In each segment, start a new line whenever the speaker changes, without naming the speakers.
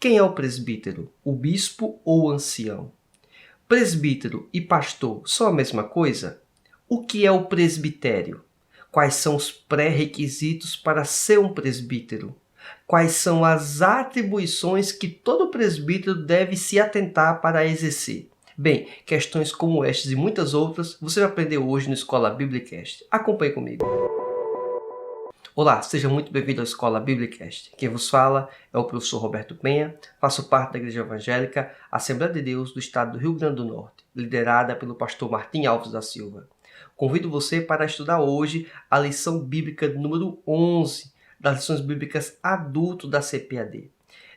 Quem é o presbítero? O bispo ou o ancião? Presbítero e pastor são a mesma coisa? O que é o presbitério? Quais são os pré-requisitos para ser um presbítero? Quais são as atribuições que todo presbítero deve se atentar para exercer? Bem, questões como estas e muitas outras você vai aprender hoje no Escola Biblicast. Acompanhe comigo. Olá, seja muito bem-vindo à Escola Biblicast. Quem vos fala é o professor Roberto Penha, faço parte da Igreja Evangélica Assembleia de Deus do Estado do Rio Grande do Norte, liderada pelo pastor Martim Alves da Silva. Convido você para estudar hoje a lição bíblica número 11 das lições bíblicas adulto da CPAD.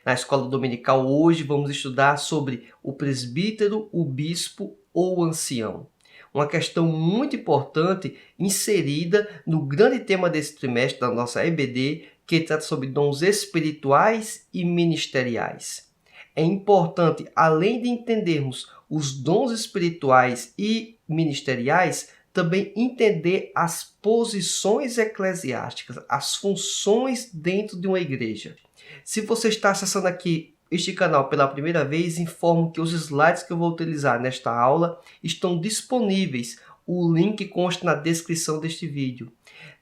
Na escola dominical hoje vamos estudar sobre o presbítero, o bispo ou o ancião. Uma questão muito importante inserida no grande tema desse trimestre da nossa EBD, que trata sobre dons espirituais e ministeriais. É importante, além de entendermos os dons espirituais e ministeriais, também entender as posições eclesiásticas, as funções dentro de uma igreja. Se você está acessando aqui este canal pela primeira vez, informo que os slides que eu vou utilizar nesta aula estão disponíveis. O link consta na descrição deste vídeo.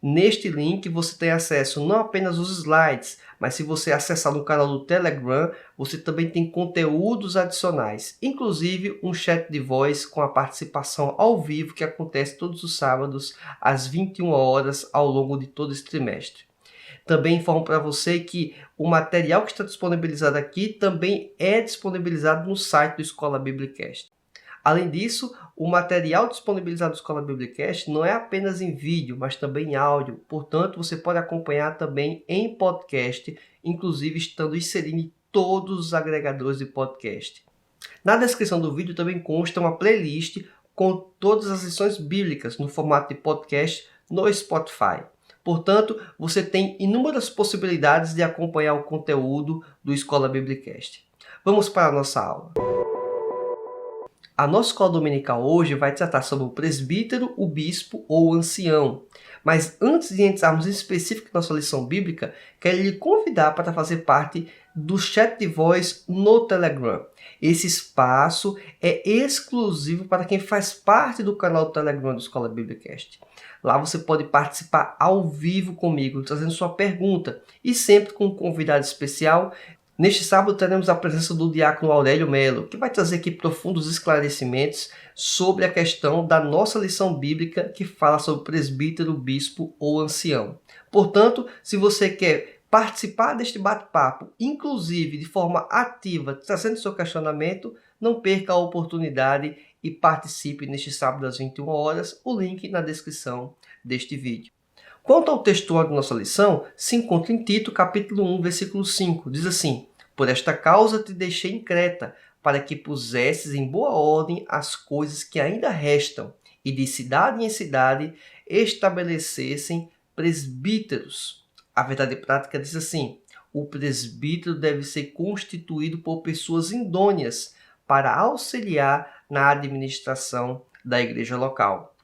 Neste link você tem acesso não apenas aos slides, mas se você acessar no canal do Telegram, você também tem conteúdos adicionais, inclusive um chat de voz com a participação ao vivo que acontece todos os sábados às 21 horas ao longo de todo esse trimestre. Também informo para você que o material que está disponibilizado aqui também é disponibilizado no site do Escola Biblicast. Além disso, o material disponibilizado no Escola Biblicast não é apenas em vídeo, mas também em áudio. Portanto, você pode acompanhar também em podcast, inclusive estando inserido em todos os agregadores de podcast. Na descrição do vídeo também consta uma playlist com todas as lições bíblicas no formato de podcast no Spotify. Portanto, você tem inúmeras possibilidades de acompanhar o conteúdo do Escola Biblicast. Vamos para a nossa aula. A nossa escola dominical hoje vai tratar sobre o presbítero, o bispo ou o ancião. Mas antes de entrarmos em específico na nossa lição bíblica, quero lhe convidar para fazer parte do chat de voz no Telegram. Esse espaço é exclusivo para quem faz parte do canal do Telegram do Escola Biblicast. Lá você pode participar ao vivo comigo, trazendo sua pergunta e sempre com um convidado especial. Neste sábado teremos a presença do diácono Aurélio Melo, que vai trazer aqui profundos esclarecimentos sobre a questão da nossa lição bíblica que fala sobre presbítero, bispo ou ancião. Portanto, se você quer participar deste bate-papo, inclusive de forma ativa, trazendo seu questionamento, não perca a oportunidade e participe neste sábado às 21 horas, o link na descrição deste vídeo. Quanto ao textual de nossa lição, se encontra em Tito, capítulo 1, versículo 5. Diz assim: Por esta causa te deixei em Creta, para que pusesses em boa ordem as coisas que ainda restam, e de cidade em cidade estabelecessem presbíteros. A verdade prática diz assim: o presbítero deve ser constituído por pessoas idôneas para auxiliar na administração da igreja local.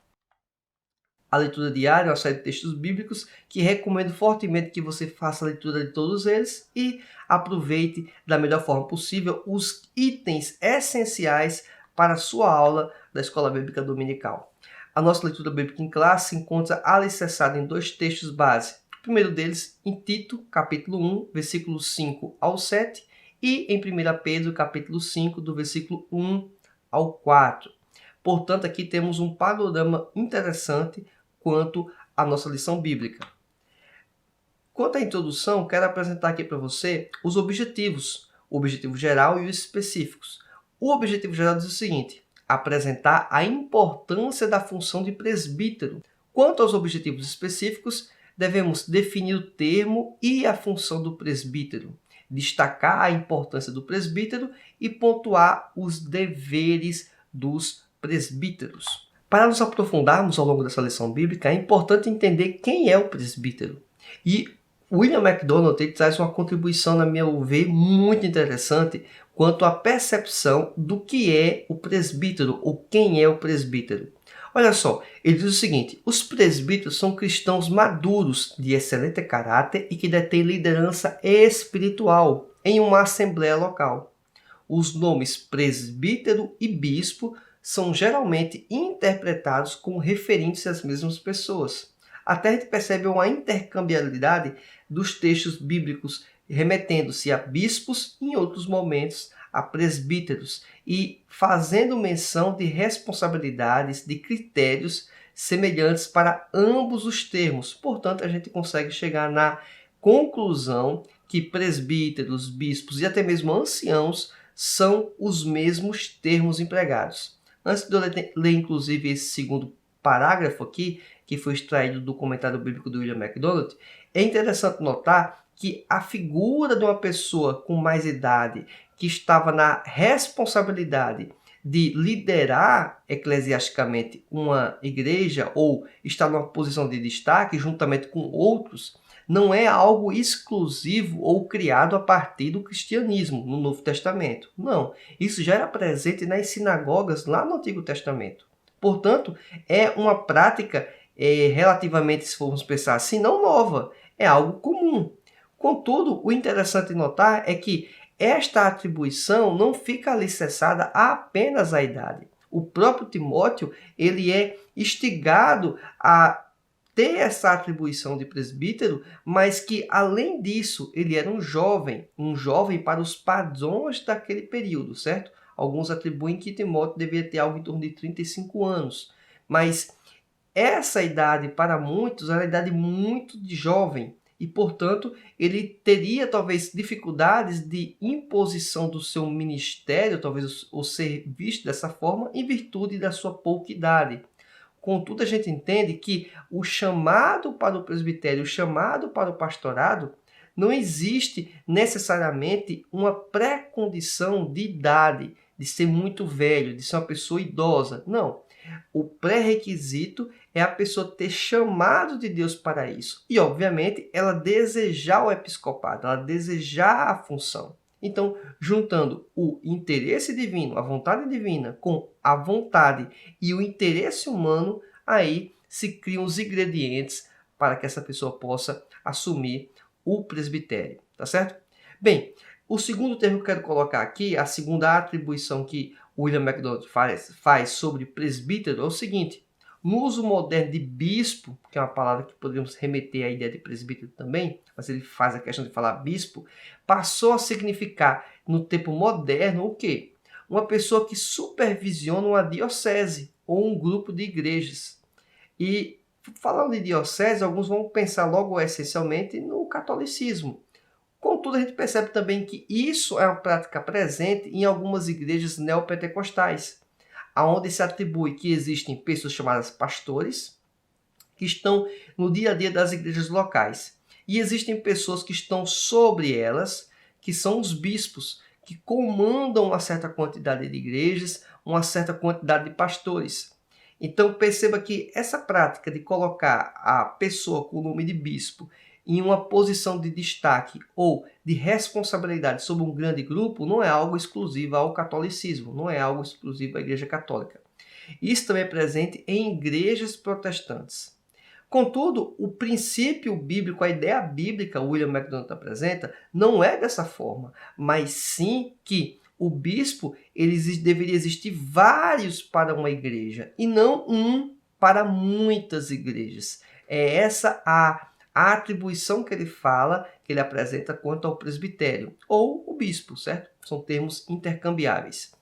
A leitura diária é uma série de textos bíblicos que recomendo fortemente que você faça a leitura de todos eles e aproveite da melhor forma possível os itens essenciais para a sua aula da Escola Bíblica Dominical. A nossa leitura bíblica em classe se encontra alicerçada em dois textos base. O primeiro deles em Tito, capítulo 1, versículos 5 ao 7 e em 1 Pedro, capítulo 5, do versículo 1 ao 4. Portanto, aqui temos um panorama interessante quanto à nossa lição bíblica. Quanto à introdução, quero apresentar aqui para você os objetivos, o objetivo geral e os específicos. O objetivo geral diz o seguinte: apresentar a importância da função de presbítero. Quanto aos objetivos específicos, devemos definir o termo e a função do presbítero, destacar a importância do presbítero e pontuar os deveres dos presbíteros. Para nos aprofundarmos ao longo dessa lição bíblica, é importante entender quem é o presbítero. E William MacDonald traz uma contribuição, na minha ver, muito interessante quanto à percepção do que é o presbítero ou quem é o presbítero. Olha só, ele diz o seguinte: os presbíteros são cristãos maduros, de excelente caráter e que detêm liderança espiritual. em uma assembleia local. Os nomes presbítero e bispo são geralmente interpretados como referentes às mesmas pessoas. Até a gente percebe uma intercambiabilidade dos textos bíblicos, remetendo-se a bispos e, em outros momentos, a presbíteros, e fazendo menção de responsabilidades, de critérios semelhantes para ambos os termos. Portanto, a gente consegue chegar na conclusão que presbíteros, bispos e até mesmo anciãos são os mesmos termos empregados. Antes de eu ler inclusive esse segundo parágrafo aqui, que foi extraído do comentário bíblico do William MacDonald, é interessante notar que a figura de uma pessoa com mais idade que estava na responsabilidade de liderar eclesiasticamente uma igreja ou estar numa posição de destaque juntamente com outros, não é algo exclusivo ou criado a partir do cristianismo no Novo Testamento. Não, isso já era presente nas sinagogas lá no Antigo Testamento. Portanto, é uma prática relativamente, se formos pensar assim, não nova, é algo comum. Contudo, o interessante notar é que esta atribuição não fica alicerçada apenas à idade. O próprio Timóteo, ele é instigado a ter essa atribuição de presbítero, mas que, além disso, ele era um jovem para os padrões daquele período, certo? Alguns atribuem que Timóteo devia ter algo em torno de 35 anos, mas essa idade, para muitos, era uma idade muito de jovem, e, portanto, ele teria talvez dificuldades de imposição do seu ministério, talvez o ser visto dessa forma, em virtude da sua pouca idade. Contudo, a gente entende que o chamado para o presbitério, o chamado para o pastorado, não existe necessariamente uma pré-condição de idade, de ser muito velho, de ser uma pessoa idosa. Não. O pré-requisito é a pessoa ter chamado de Deus para isso. E, obviamente, ela desejar o episcopado, ela desejar a função. Então, juntando o interesse divino, a vontade divina, com a vontade e o interesse humano, aí se criam os ingredientes para que essa pessoa possa assumir o presbitério, tá certo? Bem, o segundo termo que eu quero colocar aqui, a segunda atribuição que William MacDonald faz sobre presbítero é o seguinte: no uso moderno de bispo, que é uma palavra que poderíamos remeter à ideia de presbítero também, mas ele faz a questão de falar bispo, passou a significar, no tempo moderno, o quê? Uma pessoa que supervisiona uma diocese ou um grupo de igrejas. E, falando de diocese, alguns vão pensar logo essencialmente no catolicismo. Contudo, a gente percebe também que isso é uma prática presente em algumas igrejas neopentecostais, onde se atribui que existem pessoas chamadas pastores, que estão no dia a dia das igrejas locais. E existem pessoas que estão sobre elas, que são os bispos, que comandam uma certa quantidade de igrejas, uma certa quantidade de pastores. Então perceba que essa prática de colocar a pessoa com o nome de bispo em uma posição de destaque ou de responsabilidade sobre um grande grupo não é algo exclusivo ao catolicismo, não é algo exclusivo à Igreja Católica. Isso também é presente em igrejas protestantes. Contudo, o princípio bíblico, a ideia bíblica, William MacDonald apresenta, não é dessa forma, mas sim que o bispo deveria existir vários para uma igreja e não um para muitas igrejas. É essa a atribuição que ele fala, que ele apresenta quanto ao presbitério, ou o bispo, certo? São termos intercambiáveis.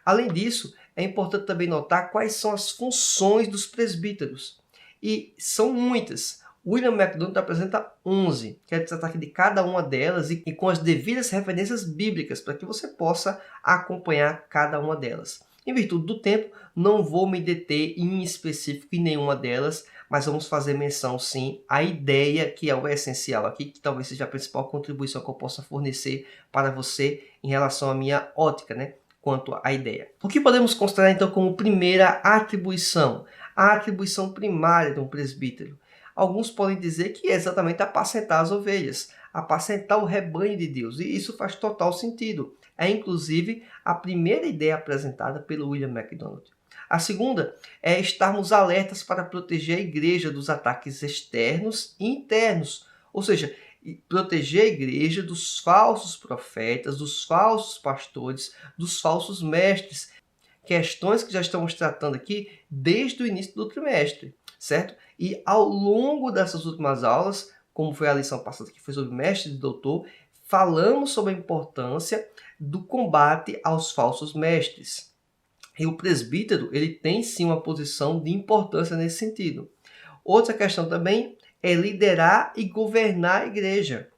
Além disso, é importante também notar quais são as funções dos presbíteros. E são muitas. William MacDonald apresenta 11. Quero tratar aqui de cada uma delas e com as devidas referências bíblicas, para que você possa acompanhar cada uma delas. Em virtude do tempo, não vou me deter em específico em nenhuma delas, mas vamos fazer menção sim à ideia que é o essencial aqui, que talvez seja a principal contribuição que eu possa fornecer para você em relação à minha ótica, né, quanto à ideia. O que podemos considerar então como primeira atribuição? A atribuição primária de um presbítero. Alguns podem dizer que é exatamente apacentar as ovelhas, apacentar o rebanho de Deus, e isso faz total sentido. É inclusive a primeira ideia apresentada pelo William MacDonald. A segunda é estarmos alertas para proteger a igreja dos ataques externos e internos. Ou seja, e proteger a igreja dos falsos profetas, dos falsos pastores, dos falsos mestres. Questões que já estamos tratando aqui desde o início do trimestre, certo? E ao longo dessas últimas aulas, como foi a lição passada que foi sobre mestre e doutor, falamos sobre a importância do combate aos falsos mestres. E o presbítero, ele tem sim uma posição de importância nesse sentido. Outra questão também é liderar e governar a igreja,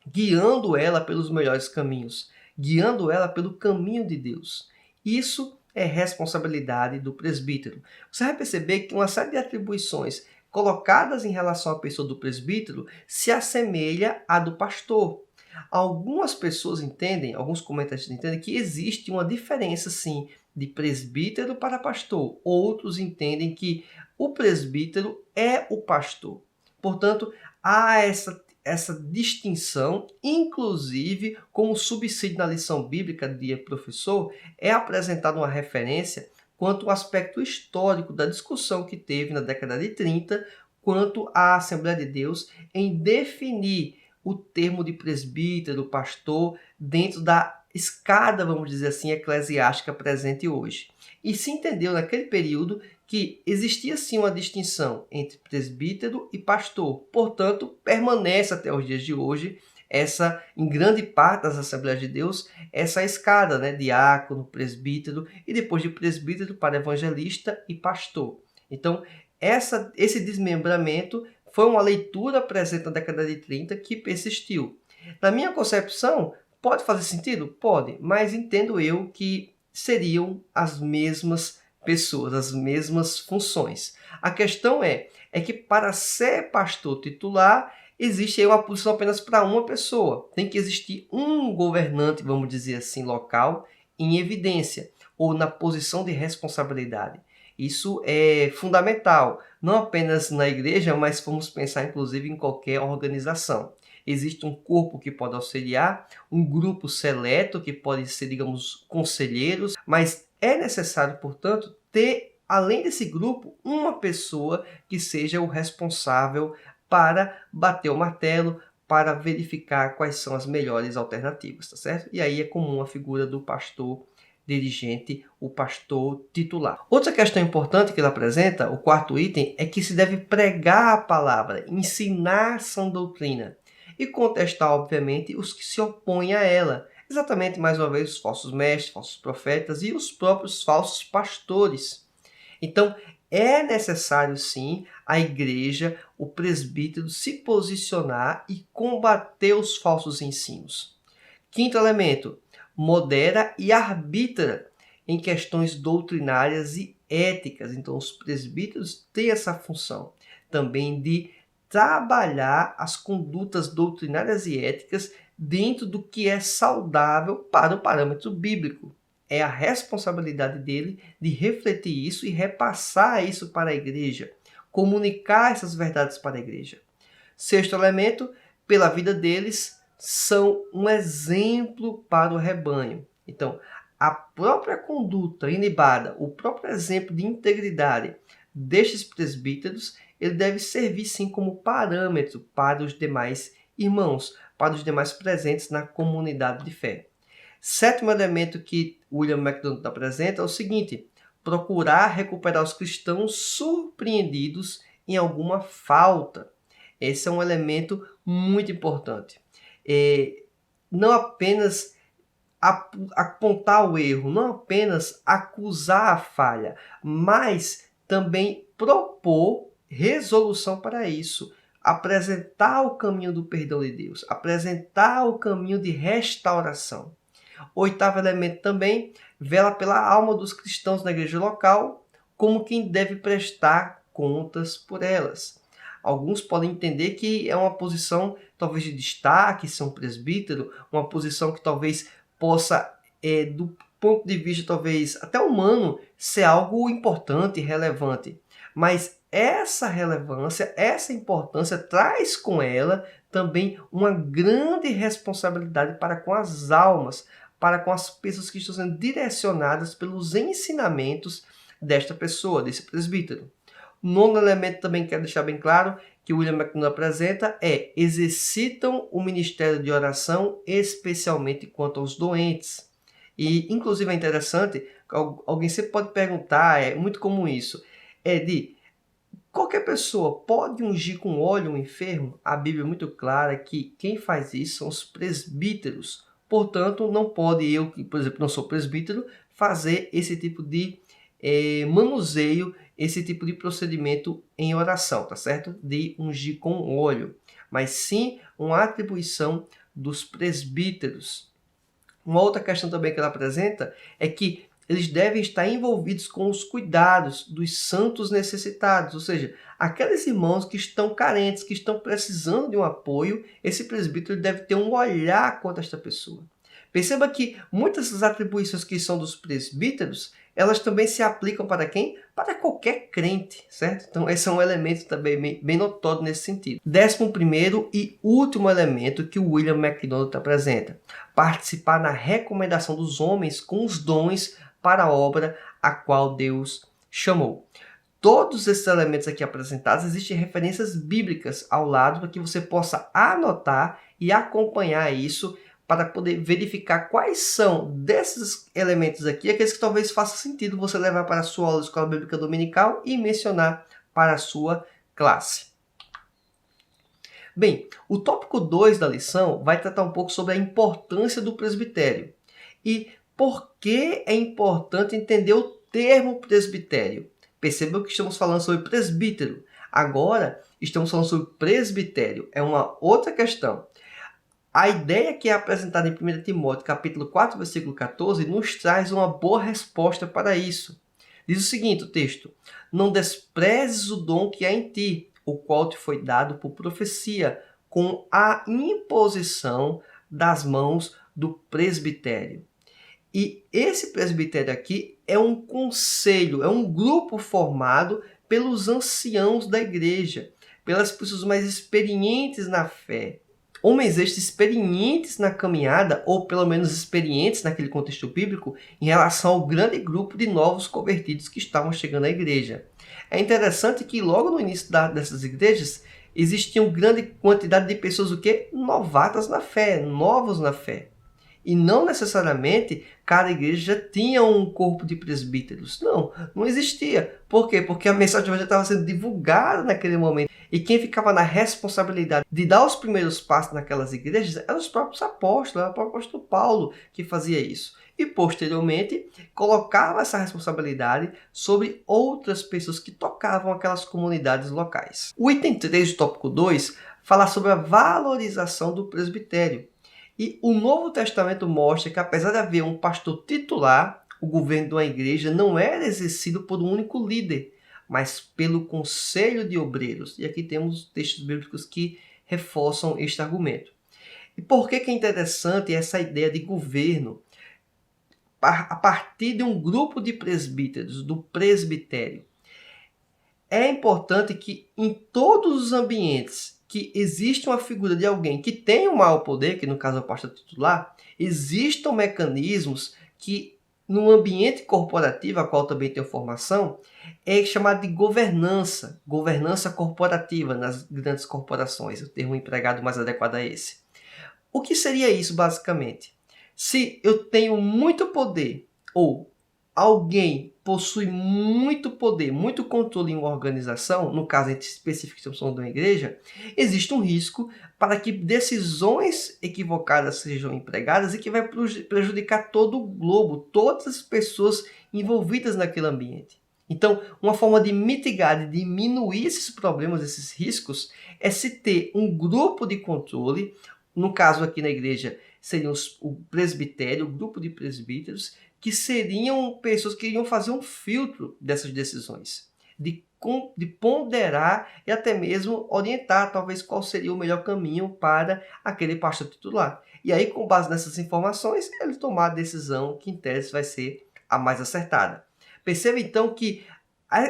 guiando ela pelos melhores caminhos, guiando ela pelo caminho de Deus. Isso é responsabilidade do presbítero. Você vai perceber que uma série de atribuições colocadas em relação à pessoa do presbítero se assemelha à do pastor. Algumas pessoas entendem, alguns comentaristas entendem que existe uma diferença, sim, de presbítero para pastor. Outros entendem que o presbítero é o pastor. Portanto, há essa distinção, inclusive, como subsídio na lição bíblica de professor, é apresentada uma referência quanto ao aspecto histórico da discussão que teve na década de 30 quanto à Assembleia de Deus em definir o termo de presbítero, pastor, dentro da escada, vamos dizer assim, eclesiástica presente hoje. E se entendeu naquele período que existia sim uma distinção entre presbítero e pastor. Portanto, permanece até os dias de hoje essa, em grande parte das Assembleias de Deus, essa escada, né, diácono, presbítero e depois de presbítero para evangelista e pastor. Então, esse desmembramento foi uma leitura presente na década de 30 que persistiu. Na minha concepção, pode fazer sentido? Pode, mas entendo eu que seriam as mesmas pessoas, as mesmas funções. A questão é que para ser pastor titular, existe aí uma posição apenas para uma pessoa. Tem que existir um governante, vamos dizer assim, local, em evidência, ou na posição de responsabilidade. Isso é fundamental, não apenas na igreja, mas vamos pensar inclusive em qualquer organização. Existe um corpo que pode auxiliar, um grupo seleto que pode ser, digamos, conselheiros, mas é necessário, portanto, ter, além desse grupo, uma pessoa que seja o responsável para bater o martelo, para verificar quais são as melhores alternativas, tá certo? E aí é comum a figura do pastor dirigente, o pastor titular. Outra questão importante que ele apresenta, o quarto item, é que se deve pregar a palavra, ensinar sã doutrina e contestar, obviamente, os que se opõem a ela. Exatamente, mais uma vez, os falsos mestres, falsos profetas e os próprios falsos pastores. Então, é necessário, sim, a igreja, o presbítero, se posicionar e combater os falsos ensinos. Quinto elemento, modera e arbitra em questões doutrinárias e éticas. Então, os presbíteros têm essa função também de trabalhar as condutas doutrinárias e éticas dentro do que é saudável para o parâmetro bíblico. É a responsabilidade dele de refletir isso e repassar isso para a igreja, comunicar essas verdades para a igreja. Sexto elemento, pela vida deles, são um exemplo para o rebanho. Então, a própria conduta ilibada, o próprio exemplo de integridade destes presbíteros, ele deve servir sim como parâmetro para os demais irmãos, para os demais presentes na comunidade de fé. Sétimo elemento que William MacDonald apresenta é o seguinte: procurar recuperar os cristãos surpreendidos em alguma falta. Esse é um elemento muito importante. Não apenas apontar o erro, não apenas acusar a falha, mas também propor resolução para isso, apresentar o caminho do perdão de Deus, apresentar o caminho de restauração. Oitavo elemento também, vela pela alma dos cristãos na igreja local, como quem deve prestar contas por elas. Alguns podem entender que é uma posição talvez de destaque, ser um presbítero, uma posição que talvez possa, do ponto de vista talvez até humano, ser algo importante e relevante. Mas essa relevância, essa importância traz com ela também uma grande responsabilidade para com as almas, para com as pessoas que estão sendo direcionadas pelos ensinamentos desta pessoa, desse presbítero. Nono elemento também quero deixar bem claro que o William MacDonald apresenta é: exercitam o ministério de oração, especialmente quanto aos doentes. E, inclusive, é interessante, alguém sempre pode perguntar, é muito comum isso, qualquer pessoa pode ungir com óleo um enfermo? A Bíblia é muito clara que quem faz isso são os presbíteros. Portanto, não pode eu, que, por exemplo, não sou presbítero, fazer esse tipo de manuseio, esse tipo de procedimento em oração, tá certo? De ungir com óleo. Mas sim uma atribuição dos presbíteros. Uma outra questão também que ela apresenta é que eles devem estar envolvidos com os cuidados dos santos necessitados, ou seja, aqueles irmãos que estão carentes, que estão precisando de um apoio, esse presbítero deve ter um olhar quanto a esta pessoa. Perceba que muitas das atribuições que são dos presbíteros, elas também se aplicam para quem? Para qualquer crente, certo? Então esse é um elemento também bem notório nesse sentido. 11º e último elemento que o William MacDonald apresenta: participar na recomendação dos homens com os dons para a obra a qual Deus chamou. Todos esses elementos aqui apresentados, existem referências bíblicas ao lado para que você possa anotar e acompanhar isso para poder verificar quais são desses elementos aqui, aqueles que talvez faça sentido você levar para a sua aula de Escola Bíblica Dominical e mencionar para a sua classe. Bem, o tópico 2 da lição vai tratar um pouco sobre a importância do presbitério. E por que é importante entender o termo presbitério? Percebam que estamos falando sobre presbítero. Agora, estamos falando sobre presbitério. É uma outra questão. A ideia que é apresentada em 1 Timóteo, capítulo 4, versículo 14, nos traz uma boa resposta para isso. Diz o seguinte, o texto: não desprezes o dom que há em ti, o qual te foi dado por profecia, com a imposição das mãos do presbitério. E esse presbitério aqui é um conselho, é um grupo formado pelos anciãos da igreja, pelas pessoas mais experientes na fé. Homens estes experientes na caminhada, ou pelo menos experientes naquele contexto bíblico, em relação ao grande grupo de novos convertidos que estavam chegando à igreja. É interessante que logo no início dessas igrejas, existia uma grande quantidade de pessoas novatas na fé, novos na fé. E não necessariamente cada igreja tinha um corpo de presbíteros. Não existia. Por quê? Porque a mensagem já estava sendo divulgada naquele momento. E quem ficava na responsabilidade de dar os primeiros passos naquelas igrejas eram os próprios apóstolos, era o próprio apóstolo Paulo que fazia isso. E posteriormente colocava essa responsabilidade sobre outras pessoas que tocavam aquelas comunidades locais. O item 3 do tópico 2 fala sobre a valorização do presbitério. E o Novo Testamento mostra que, apesar de haver um pastor titular, o governo de uma igreja não era exercido por um único líder, mas pelo conselho de obreiros. E aqui temos textos bíblicos que reforçam este argumento. E por que é interessante essa ideia de governo a partir de um grupo de presbíteros, do presbitério? É importante que em todos os ambientes que existe uma figura de alguém que tem um maior poder, que no caso é o pastor titular, existam mecanismos que no ambiente corporativo, a qual também tenho formação, é chamado de governança corporativa nas grandes corporações, o termo empregado mais adequado é esse. O que seria isso basicamente? Se eu tenho muito poder, ou alguém possui muito poder, muito controle em uma organização, no caso específico estamos falando de uma igreja, existe um risco para que decisões equivocadas sejam empregadas e que vai prejudicar todo o globo, todas as pessoas envolvidas naquele ambiente. Então, uma forma de mitigar, de diminuir esses problemas, esses riscos, é se ter um grupo de controle, no caso aqui na igreja seria o presbitério, o grupo de presbíteros, que seriam pessoas que iriam fazer um filtro dessas decisões, de ponderar e até mesmo orientar talvez qual seria o melhor caminho para aquele pastor titular. E aí, com base nessas informações, ele tomar a decisão que em tese vai ser a mais acertada. Perceba então que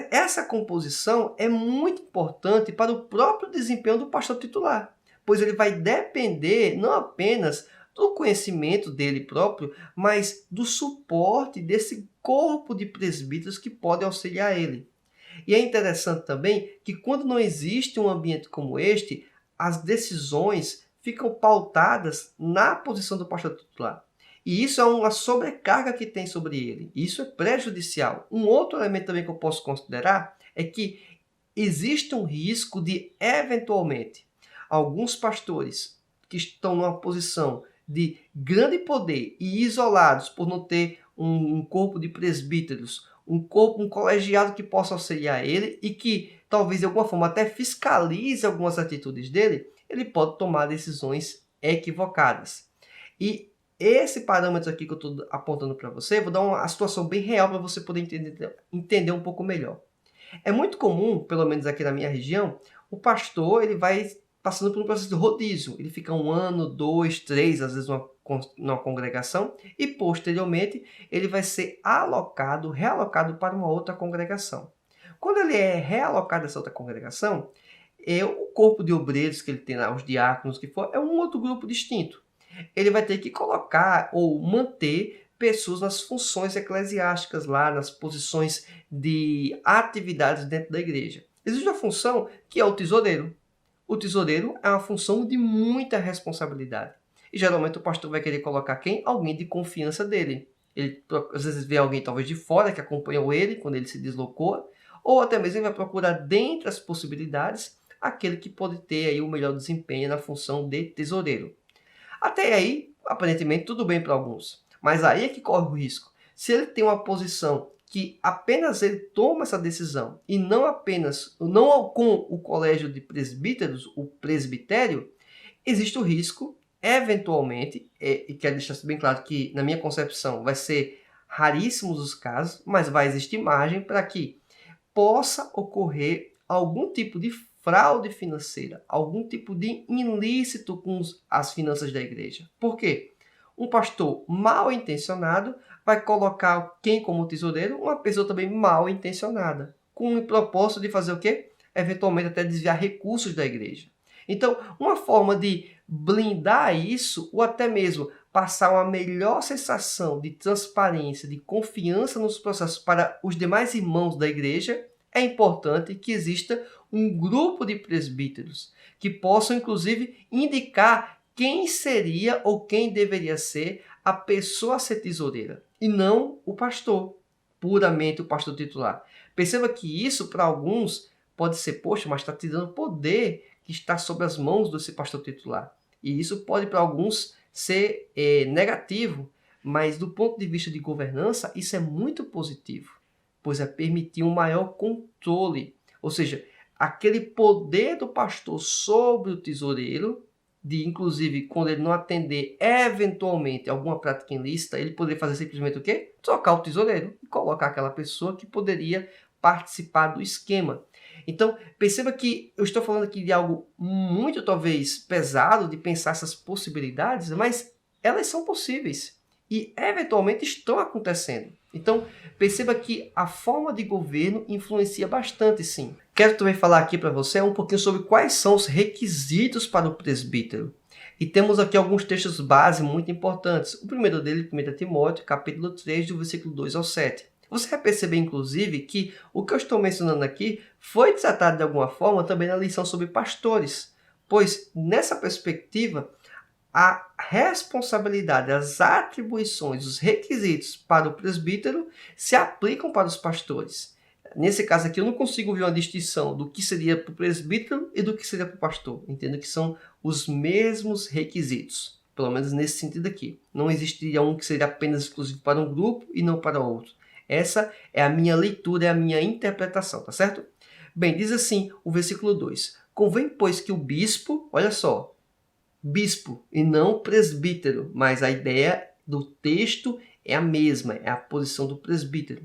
essa composição é muito importante para o próprio desempenho do pastor titular, pois ele vai depender não apenas do conhecimento dele próprio, mas do suporte desse corpo de presbíteros que podem auxiliar ele. E é interessante também que quando não existe um ambiente como este, as decisões ficam pautadas na posição do pastor titular. E isso é uma sobrecarga que tem sobre ele. Isso é prejudicial. Um outro elemento também que eu posso considerar é que existe um risco de, eventualmente, alguns pastores que estão numa posição de grande poder e isolados por não ter um corpo de presbíteros, um colegiado que possa auxiliar ele e que talvez de alguma forma até fiscalize algumas atitudes dele, ele pode tomar decisões equivocadas. E esse parâmetro aqui que eu estou apontando para você, vou dar uma situação bem real para você poder entender um pouco melhor. É muito comum, pelo menos aqui na minha região, o pastor ele vai passando por um processo de rodízio. Ele fica 1 ano, 2, 3, às vezes numa congregação e posteriormente ele vai ser realocado para uma outra congregação. Quando ele é realocado nessa outra congregação, o corpo de obreiros que ele tem lá, os diáconos, que for, é um outro grupo distinto. Ele vai ter que colocar ou manter pessoas nas funções eclesiásticas lá, nas posições de atividades dentro da igreja. Existe uma função que é o tesoureiro. O tesoureiro é uma função de muita responsabilidade. E geralmente o pastor vai querer colocar quem? Alguém de confiança dele. Ele às vezes vê alguém talvez de fora que acompanhou ele quando ele se deslocou, ou até mesmo ele vai procurar dentre as possibilidades aquele que pode ter aí o melhor desempenho na função de tesoureiro. Até aí, aparentemente, tudo bem para alguns. Mas aí é que corre o risco. Se ele tem uma posição que apenas ele toma essa decisão e não com o colégio de presbíteros, o presbitério, existe o risco, eventualmente, e quero deixar bem claro que na minha concepção vai ser raríssimos os casos, mas vai existir margem para que possa ocorrer algum tipo de fraude financeira, algum tipo de ilícito com as finanças da igreja. Por quê? Um pastor mal intencionado vai colocar quem como tesoureiro? Uma pessoa também mal intencionada, com o propósito de fazer o quê? Eventualmente até desviar recursos da igreja. Então, uma forma de blindar isso, ou até mesmo passar uma melhor sensação de transparência, de confiança nos processos para os demais irmãos da igreja, é importante que exista um grupo de presbíteros que possam, inclusive, indicar quem seria ou quem deveria ser a pessoa a ser tesoureira, e não o pastor, puramente o pastor titular. Perceba que isso, para alguns, pode ser, poxa, mas está te dando poder que está sob as mãos desse pastor titular. E isso pode, para alguns, ser negativo, mas do ponto de vista de governança, isso é muito positivo, pois é permitir um maior controle, ou seja, aquele poder do pastor sobre o tesoureiro, de inclusive quando ele não atender eventualmente alguma prática ilícita, ele poderia fazer simplesmente o quê? Trocar o tesoureiro e colocar aquela pessoa que poderia participar do esquema. Então, perceba que eu estou falando aqui de algo muito, talvez, pesado de pensar essas possibilidades, mas elas são possíveis e, eventualmente, estão acontecendo. Então, perceba que a forma de governo influencia bastante, sim. Quero também falar aqui para você um pouquinho sobre quais são os requisitos para o presbítero. E temos aqui alguns textos base muito importantes. O primeiro dele, 1 Timóteo, capítulo 3, do versículo 2 ao 7. Você vai perceber, inclusive, que o que eu estou mencionando aqui foi tratado de alguma forma também na lição sobre pastores, pois, nessa perspectiva, a responsabilidade, as atribuições, os requisitos para o presbítero se aplicam para os pastores. Nesse caso aqui, eu não consigo ver uma distinção do que seria para o presbítero e do que seria para o pastor. Entendo que são os mesmos requisitos, pelo menos nesse sentido aqui. Não existiria um que seria apenas exclusivo para um grupo e não para outro. Essa é a minha leitura, é a minha interpretação, tá certo? Bem, diz assim o versículo 2. Convém, pois, que o bispo, olha só, bispo e não presbítero, mas a ideia do texto é a mesma, é a posição do presbítero.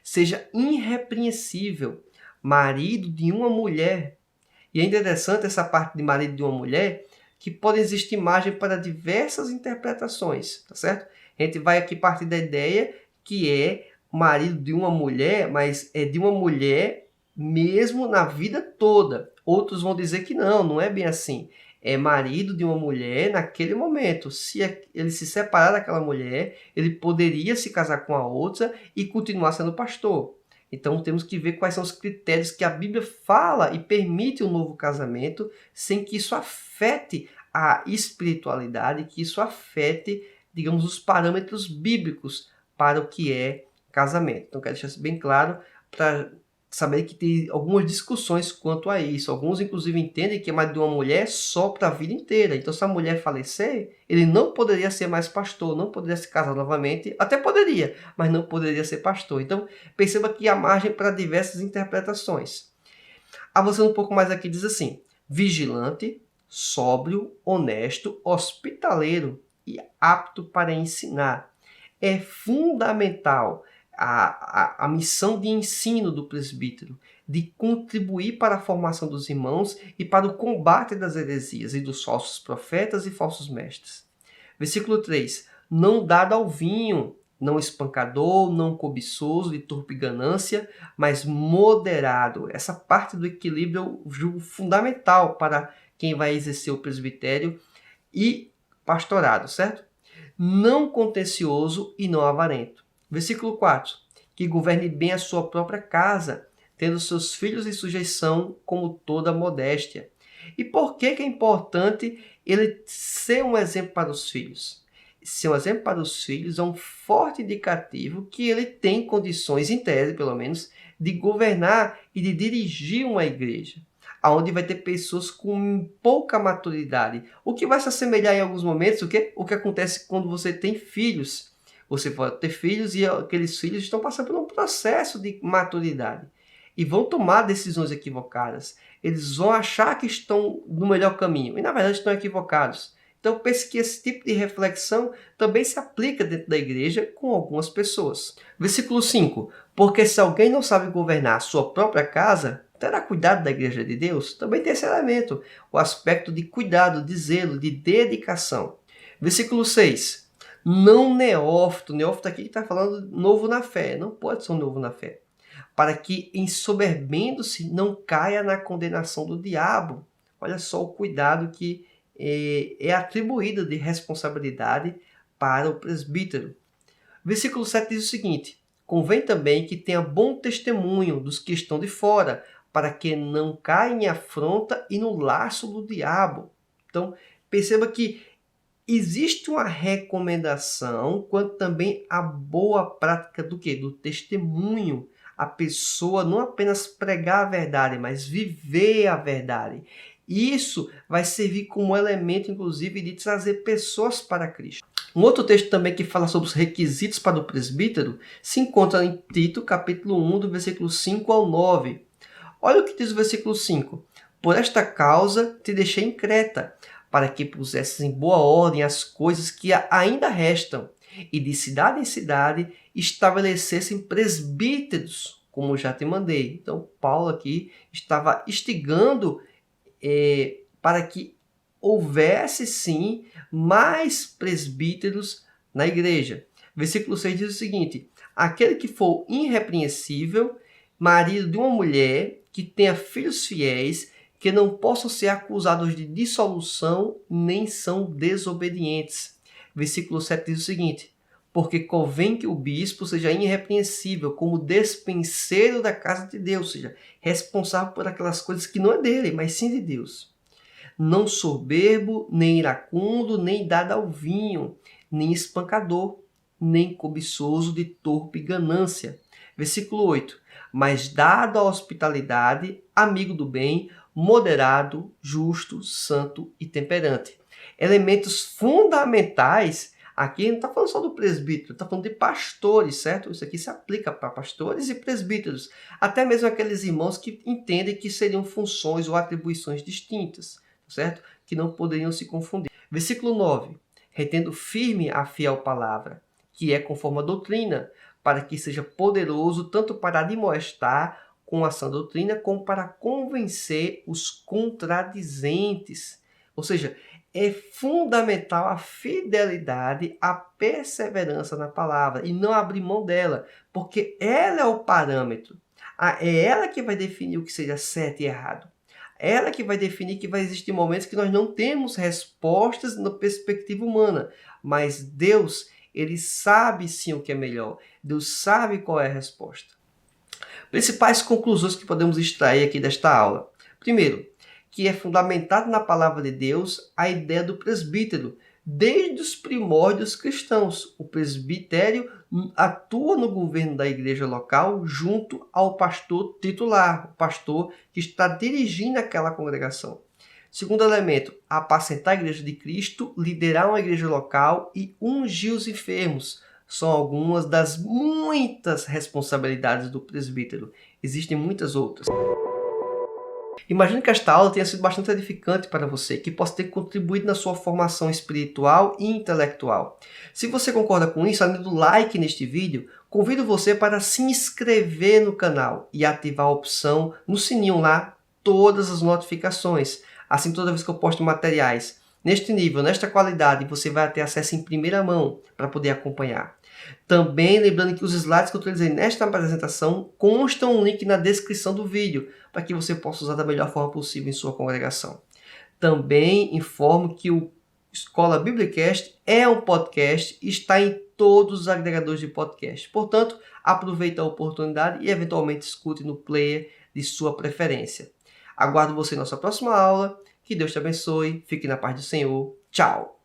Seja irrepreensível, marido de uma mulher. E é interessante essa parte de marido de uma mulher, que pode existir margem para diversas interpretações, tá certo? A gente vai aqui partir da ideia que é marido de uma mulher, mas é de uma mulher mesmo na vida toda. Outros vão dizer que não é bem assim. É marido de uma mulher naquele momento. Se ele se separar daquela mulher, ele poderia se casar com a outra e continuar sendo pastor. Então temos que ver quais são os critérios que a Bíblia fala e permite um novo casamento sem que isso afete a espiritualidade, que isso afete, digamos, os parâmetros bíblicos para o que é casamento. Então quero deixar isso bem claro para saber que tem algumas discussões quanto a isso. Alguns, inclusive, entendem que é marido de uma mulher só para a vida inteira. Então, se a mulher falecer, ele não poderia ser mais pastor, não poderia se casar novamente. Até poderia, mas não poderia ser pastor. Então, perceba que há margem para diversas interpretações. Avançando um pouco mais aqui, diz assim: vigilante, sóbrio, honesto, hospitaleiro e apto para ensinar. É fundamental a missão de ensino do presbítero, de contribuir para a formação dos irmãos e para o combate das heresias e dos falsos profetas e falsos mestres. Versículo 3. Não dado ao vinho, não espancador, não cobiçoso, de torpe ganância, mas moderado. Essa parte do equilíbrio eu julgo fundamental para quem vai exercer o presbitério e pastorado, certo? Não contencioso e não avarento. Versículo 4. Que governe bem a sua própria casa, tendo seus filhos em sujeição como toda modéstia. E por que é importante ele ser um exemplo para os filhos? Ser um exemplo para os filhos é um forte indicativo que ele tem condições, em tese pelo menos, de governar e de dirigir uma igreja, onde vai ter pessoas com pouca maturidade. O que vai se assemelhar em alguns momentos, o que acontece quando você tem filhos. Você pode ter filhos e aqueles filhos estão passando por um processo de maturidade e vão tomar decisões equivocadas. Eles vão achar que estão no melhor caminho e, na verdade, estão equivocados. Então, pense que esse tipo de reflexão também se aplica dentro da igreja com algumas pessoas. Versículo 5. Porque se alguém não sabe governar a sua própria casa, terá cuidado da igreja de Deus? Também tem esse elemento, o aspecto de cuidado, de zelo, de dedicação. Versículo 6. Não neófito. Neófito aqui está falando novo na fé. Não pode ser um novo na fé. Para que, ensoberbendo-se, não caia na condenação do diabo. Olha só o cuidado que é atribuído de responsabilidade para o presbítero. Versículo 7 diz o seguinte: convém também que tenha bom testemunho dos que estão de fora, para que não caia em afronta e no laço do diabo. Então, perceba que existe uma recomendação, quanto também a boa prática do quê? Do testemunho. A pessoa não apenas pregar a verdade, mas viver a verdade. Isso vai servir como elemento, inclusive, de trazer pessoas para Cristo. Um outro texto também que fala sobre os requisitos para o presbítero se encontra em Tito, capítulo 1, do versículo 5 ao 9. Olha o que diz o versículo 5. Por esta causa te deixei em Creta, para que pusesses em boa ordem as coisas que ainda restam, e de cidade em cidade estabelecessem presbíteros, como já te mandei. Então, Paulo aqui estava instigando para que houvesse sim mais presbíteros na igreja. Versículo 6 diz o seguinte: aquele que for irrepreensível, marido de uma mulher, que tenha filhos fiéis, que não possam ser acusados de dissolução, nem são desobedientes. Versículo 7 diz o seguinte: porque convém que o bispo seja irrepreensível, como despenseiro da casa de Deus, ou seja, responsável por aquelas coisas que não é dele, mas sim de Deus. Não soberbo, nem iracundo, nem dado ao vinho, nem espancador, nem cobiçoso de torpe ganância. Versículo 8. Mas dado à hospitalidade, amigo do bem, moderado, justo, santo e temperante. Elementos fundamentais. Aqui não está falando só do presbítero, está falando de pastores, certo? Isso aqui se aplica para pastores e presbíteros. Até mesmo aqueles irmãos que entendem que seriam funções ou atribuições distintas, certo? Que não poderiam se confundir. Versículo 9. Retendo firme a fiel palavra, que é conforme a doutrina, para que seja poderoso tanto para admoestar com a sã doutrina, como para convencer os contradizentes. Ou seja, é fundamental a fidelidade, a perseverança na palavra e não abrir mão dela, porque ela é o parâmetro. É ela que vai definir o que seja certo e errado. Ela que vai definir que vai existir momentos que nós não temos respostas na perspectiva humana, mas Deus, ele sabe sim o que é melhor. Deus sabe qual é a resposta. Principais conclusões que podemos extrair aqui desta aula. Primeiro, que é fundamentado na palavra de Deus a ideia do presbítero. Desde os primórdios cristãos, o presbitério atua no governo da igreja local junto ao pastor titular, o pastor que está dirigindo aquela congregação. Segundo elemento, apacentar a igreja de Cristo, liderar uma igreja local e ungir os enfermos. São algumas das muitas responsabilidades do presbítero. Existem muitas outras. Imagino que esta aula tenha sido bastante edificante para você, que possa ter contribuído na sua formação espiritual e intelectual. Se você concorda com isso, além do like neste vídeo, convido você para se inscrever no canal e ativar a opção no sininho lá, todas as notificações. Assim, toda vez que eu posto materiais neste nível, nesta qualidade, você vai ter acesso em primeira mão para poder acompanhar. Também lembrando que os slides que eu utilizei nesta apresentação constam um link na descrição do vídeo, para que você possa usar da melhor forma possível em sua congregação. Também informo que o Escola Biblicast é um podcast e está em todos os agregadores de podcast. Portanto, aproveite a oportunidade e eventualmente escute no player de sua preferência. Aguardo você em nossa próxima aula. Que Deus te abençoe. Fique na paz do Senhor. Tchau!